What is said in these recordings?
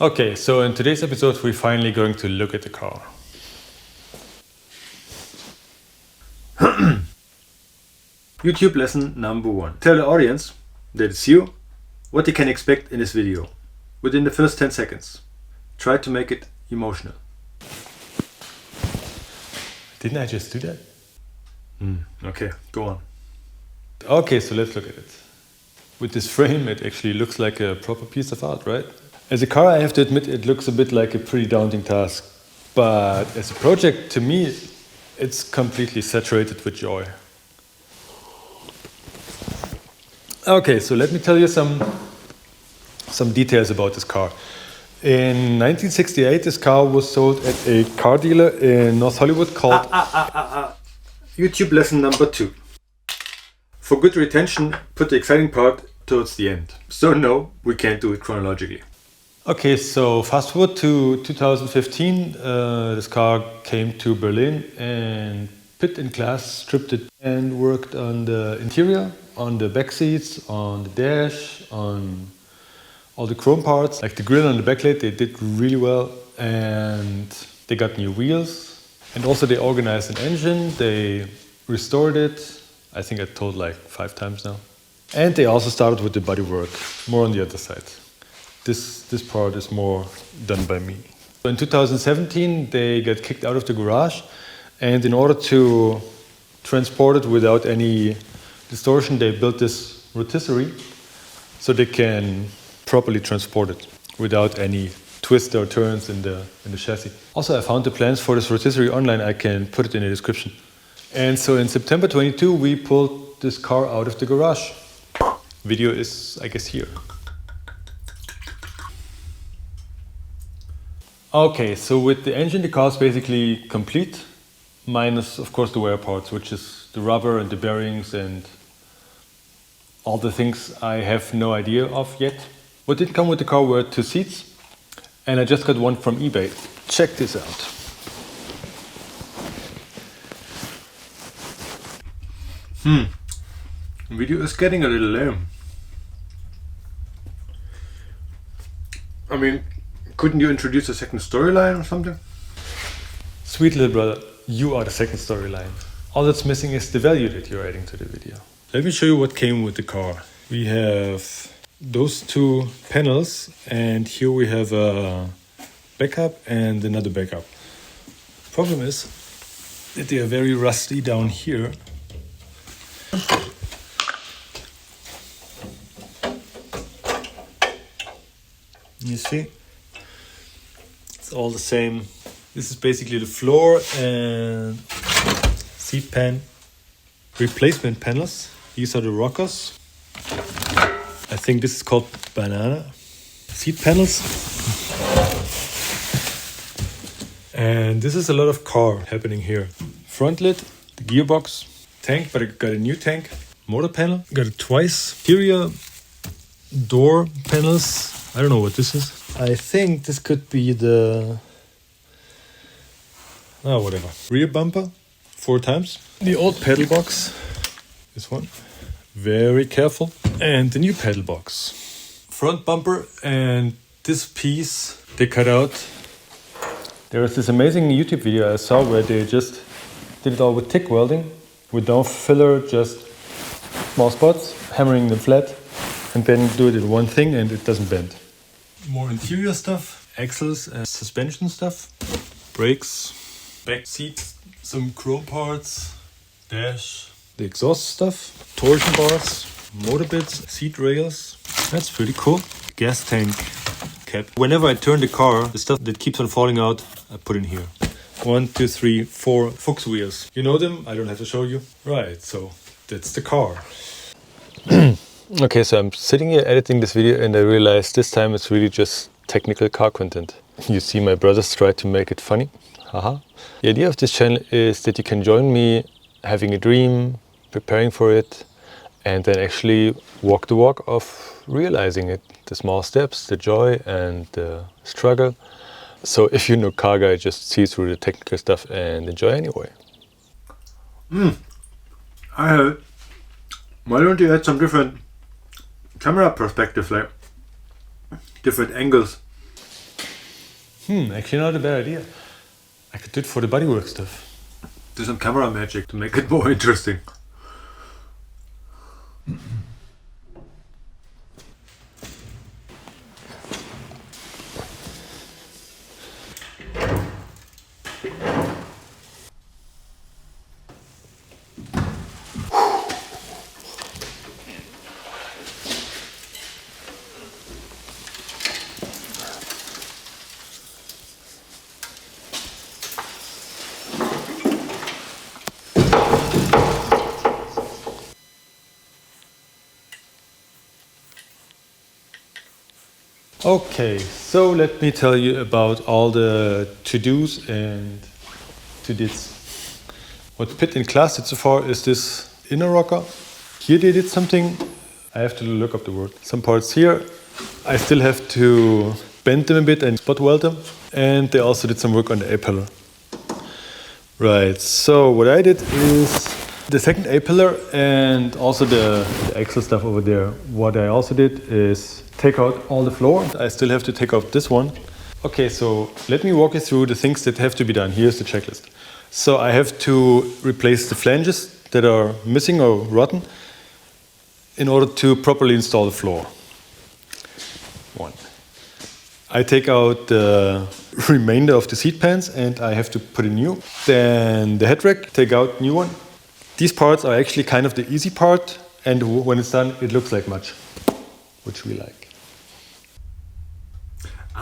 Okay, so in today's episode we're finally going to look at the car. YouTube lesson number 1. Tell the audience that it's you what they can expect in this video within the first 10 seconds. Try to make it emotional. Didn't I just do that? Okay, go on. Okay, so let's look at it. With this frame, it actually looks like a proper piece of art, right? As a car, I have to admit, it looks a bit like a pretty daunting task. But as a project, to me, it's completely saturated with joy. Okay, so let me tell you some details about this car. In 1968, this car was sold at a car dealer in North Hollywood called... YouTube lesson number 2. For good retention, put the exciting part towards the end. So no, we can't do it chronologically. Okay, so fast forward to 2015, this car came to Berlin and Pitt and Glass stripped it and worked on the interior, on the back seats, on the dash, on all the chrome parts, like the grille and the backlight. They did really well, and they got new wheels, and also they organized an engine. They restored it. I think I told like 5 times now. And they also started with the bodywork, more on the other side. This part is more done by me. In 2017, they got kicked out of the garage, and in order to transport it without any distortion, they built this rotisserie so they can properly transport it without any twists or turns in the chassis. Also, I found the plans for this rotisserie online. I can put it in the description. And so in September 22, we pulled this car out of the garage. Video is, I guess, here. Okay, so with the engine, the car is basically complete, minus, of course, the wear parts, which is the rubber and the bearings and all the things I have no idea of yet. What did come with the car were 2 seats, and I just got one from eBay. Check this out. The video is getting a little lame. I mean, couldn't you introduce a second storyline or something? Sweet little brother, you are the second storyline. All that's missing is the value that you're adding to the video. Let me show you what came with the car. We have those 2 panels, and here we have a backup and another backup. Problem is that they are very rusty down here. You see? It's all the same. This is basically the floor and seat pan replacement panels. These are the rockers. I think this is called banana. Seat panels. And this is a lot of car happening here. Front lid, the gearbox, tank, but I got a new tank. Motor panel, got it twice. Interior door panels. I don't know what this is. I think this could be the... oh, whatever. Rear bumper, 4 times. The old pedal box. This one. Very careful. And the new pedal box. Front bumper and this piece they cut out. There was this amazing YouTube video I saw where they just did it all with TIG welding. With no filler, just small spots, hammering them flat, and then do it in one thing and it doesn't bend. More interior stuff, axles and suspension stuff, brakes, back seats, some chrome parts, dash, the exhaust stuff, torsion bars, motor bits, seat rails. That's pretty cool. Gas tank cap. Whenever I turn the car, the stuff that keeps on falling out, I put in here. 1, 2, 3, 4 Fuchs wheels. You know them? I don't have to show you. Right, so that's the car. Okay, so I'm sitting here editing this video and I realized this time it's really just technical car content. You see my brothers try to make it funny. Haha. The idea of this channel is that you can join me having a dream, preparing for it, and then actually walk the walk of realizing it. The small steps, the joy and the struggle. So if you're no car guy, just see through the technical stuff and enjoy anyway. Why don't you add some different camera perspectives, like different angles? Actually not a bad idea. I could do it for the bodywork stuff. Do some camera magic to make it more interesting. Okay, so let me tell you about all the to-dos and to-dits. What Pitt in class did so far is this inner rocker. Here they did something, I have to look up the word. Some parts here, I still have to bend them a bit and spot weld them. And they also did some work on the A-pillar. Right, so what I did is the second A-pillar and also the axle stuff over there. What I also did is take out all the floor. I still have to take out this one. Okay, so let me walk you through the things that have to be done. Here's the checklist. So I have to replace the flanges that are missing or rotten in order to properly install the floor. One. I take out the remainder of the seat pans and I have to put in new. Then the head rack, take out new one. These parts are actually kind of the easy part, and when it's done, it looks like much, which we like.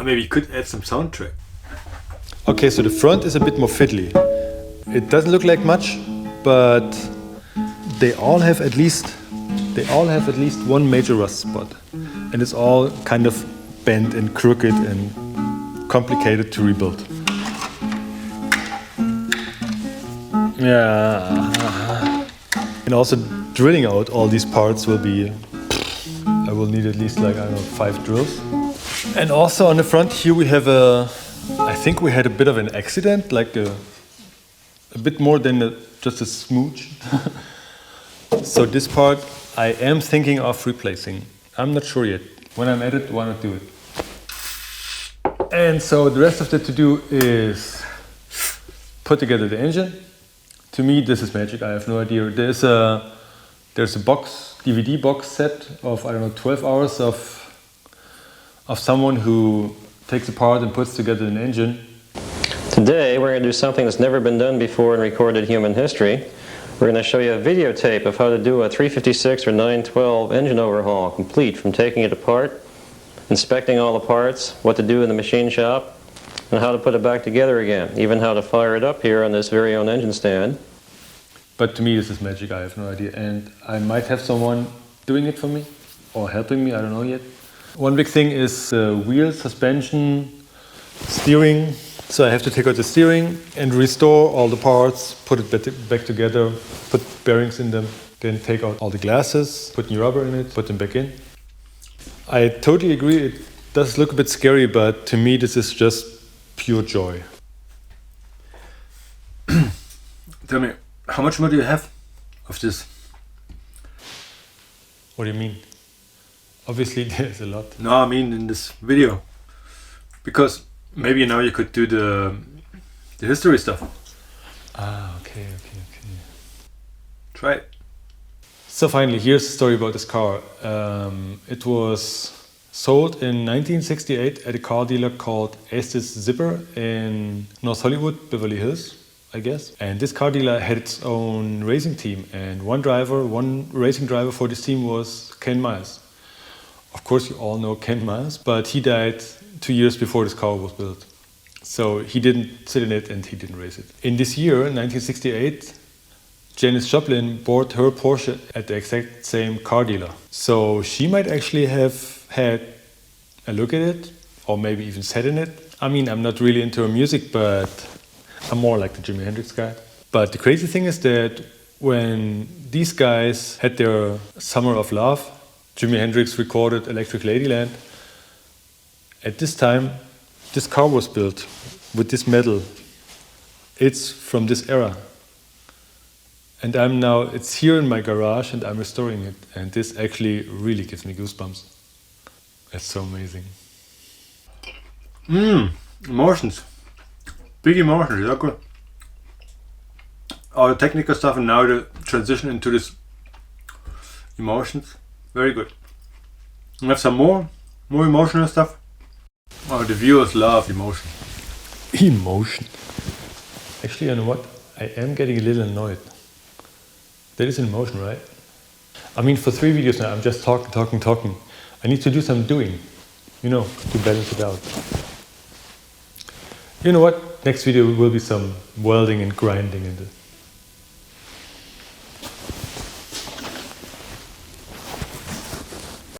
Maybe you could add some soundtrack. Okay, so the front is a bit more fiddly. It doesn't look like much, but they all have at least one major rust spot, and it's all kind of bent and crooked and complicated to rebuild. Yeah. And also drilling out all these parts will be, I will need at least like, I don't know, 5 drills. And also on the front here we have I think we had a bit of an accident, like a bit more than just a smooch. So this part I am thinking of replacing. I'm not sure yet. When I'm at it, why not do it? And so the rest of the to-do is put together the engine. To me, this is magic. I have no idea. There's a box, DVD box set of, I don't know, 12 hours of someone who takes apart and puts together an engine. Today, we're going to do something that's never been done before in recorded human history. We're going to show you a videotape of how to do a 356 or 912 engine overhaul, complete from taking it apart, inspecting all the parts, what to do in the machine shop, and how to put it back together again, even how to fire it up here on this very own engine stand. But to me this is magic, I have no idea. And I might have someone doing it for me, or helping me, I don't know yet. One big thing is wheel, suspension, steering. So I have to take out the steering and restore all the parts, put it back together, put bearings in them, then take out all the glasses, put new rubber in it, put them back in. I totally agree, it does look a bit scary, but to me this is just pure joy. Tell me, how much more do you have of this? What do you mean? Obviously there's a lot. No, I mean in this video. Because maybe now you could do the history stuff. Ah, okay. Try it. So finally, here's the story about this car. It was sold in 1968 at a car dealer called Estes Zipper in North Hollywood, Beverly Hills, I guess. And this car dealer had its own racing team, and one racing driver for this team was Ken Miles. Of course, you all know Ken Miles, but he died 2 years before this car was built. So he didn't sit in it and he didn't race it. In this year, 1968, Janis Joplin bought her Porsche at the exact same car dealer. So she might actually have had a look at it, or maybe even sat in it. I mean, I'm not really into her music, but I'm more like the Jimi Hendrix guy. But the crazy thing is that when these guys had their Summer of Love, Jimi Hendrix recorded Electric Ladyland. At this time, this car was built with this metal. It's from this era. And it's here in my garage and I'm restoring it. And this actually really gives me goosebumps. It's so amazing. Emotions. Big emotions, yeah, good. All the technical stuff and now the transition into this emotions. Very good. We have some more emotional stuff. Oh, the viewers love emotion. Emotion. Actually, you know what? I am getting a little annoyed. That is an emotion, right? I mean, for 3 videos now, I'm just talking. I need to do some doing, you know, to balance it out. You know what? Next video will be some welding and grinding and